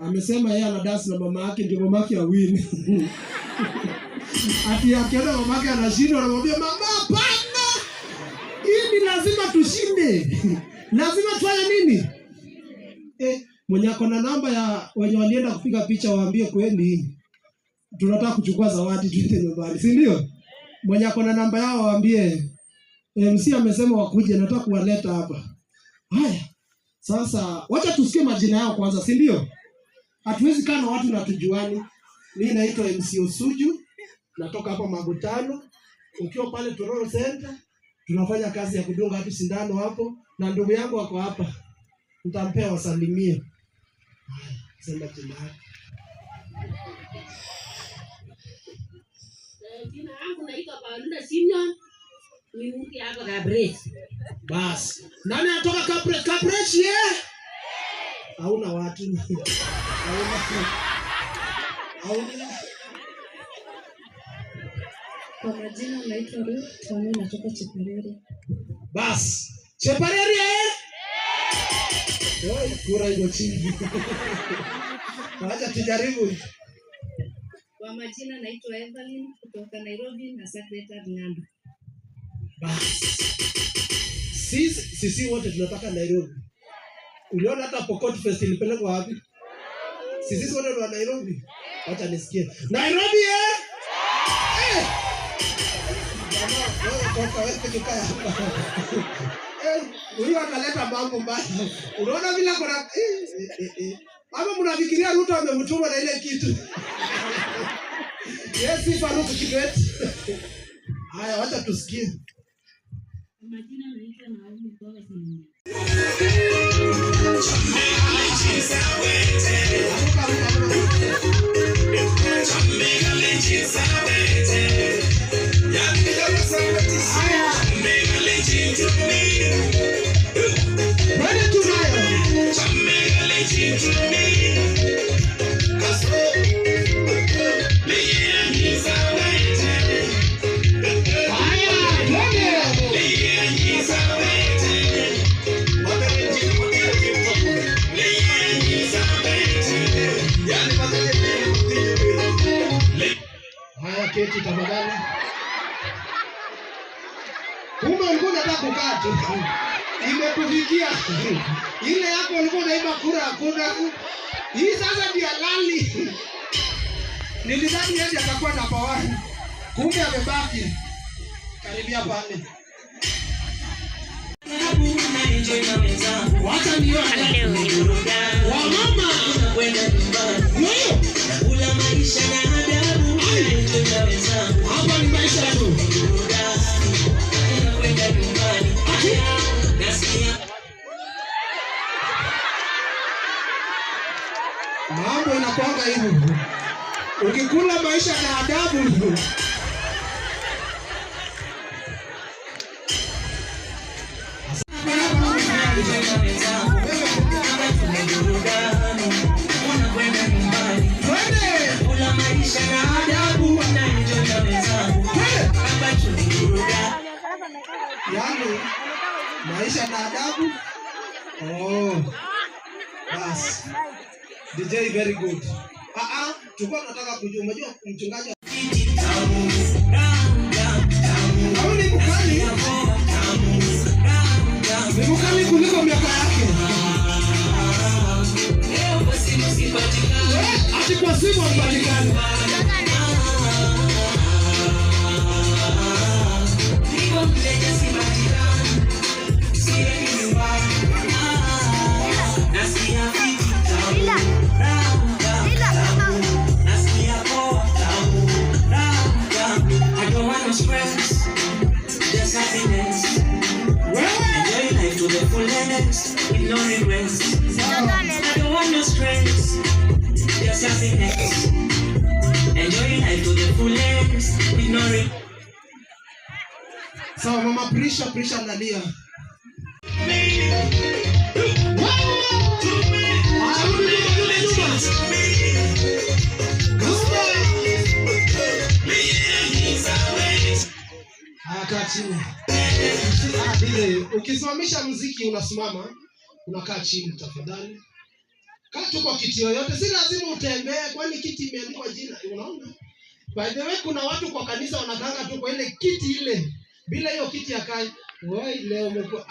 Amesema yeye ana dance na mama yake ndio mama yake awini. Ati akiona mama yake anashinda anamwambia mama hapana. Hii ni lazima tushinde. Lazima tufanye nini? Mwenye ako na namba ya wenye walienda kupiga picha waambie kweli. Tunataka kuchukua zawadi tuite nyumbani, si ndio? Mwenye ako na namba yao waambie MC amesema wakuje, nataka kuwaleta hapa. Haya. Sasa wacha tusikie majina yao kwanza, si ndio? Hatuwezi kana watu na tujuani. Mimi naitwa MC Osuju, natoka hapa Magutano. Ukiwa pale Tororo Center, tunafanya kazi ya kudunga watu sindano hapo, na ndugu yangu wako hapa. Nitampea wasalimie. Sema jina lako. Jina langu naitwa Paulina Simeon. Ni mke hapa Kabresh. Bas. Nani anatoka Kabresh? Kabresh hauna watu. Hauna. Kwa majina naitwa Ruth, mimi natoka Chepareri. Bas. Chepareri kura iko chini. Acha tujaribu. Kwa majina naitwa Evelyn kutoka Nairobi na Secretary Nando. Bas. Sisi wote tunataka Nairobi. Uliona hata Pokot Fest ilipelekwa wapi? Sisi wote wa Nairobi. Acha nisikie. Nairobi Toka wewe kikaya hapa. Huyu analeta mambo mbaya. Unaona vile kuna Mama mnafikiria Ruto amemtuma na ile kitu. Yes, Faruk Kibet. Haya, wacha tusikie. Majina naitwa Naomi kutoka Kenya. Keti tafadhali. Kumbe ulikuwa unataka kukaa tu. Imekufikia. Ile yako ulikuwa unaiba kura hakuna. Hii sasa ndio halali. Nilidhani yeye atakuwa namba 1. Kumbe amebaki. Karibia pale. Wacha nione. Wamama kwenda nyumbani. Kula maisha na adabu. Hapa ni maisha tu. Kwenda nyumbani. Nasikia. Mambo inakuanga hivyo. Ukikula maisha na adabu. Yani maisha na adabu. Bas. DJ very good. Tulikuwa tunataka kujua, unajua mchungaji au ni mkali? Ni mkali kuliko miaka yake. Ati kwa simu mpatikani. With no regrets. I don't want no stress. Just happiness. Enjoy life to the fullest. With no regrets. Sawa mama Prisha analia. Kaa chini. Ukiswamisha muziki unasimama, unakaa chini tafadhali. Kaa tu kwa kiti yoyote, si lazima utembee kwani kiti imeandikwa jina. Unaona? By the way, kuna watu kwa kanisa wanakanga tu kwa ile kiti ile. Bila hiyo kiti akai. Wewe leo umekuwa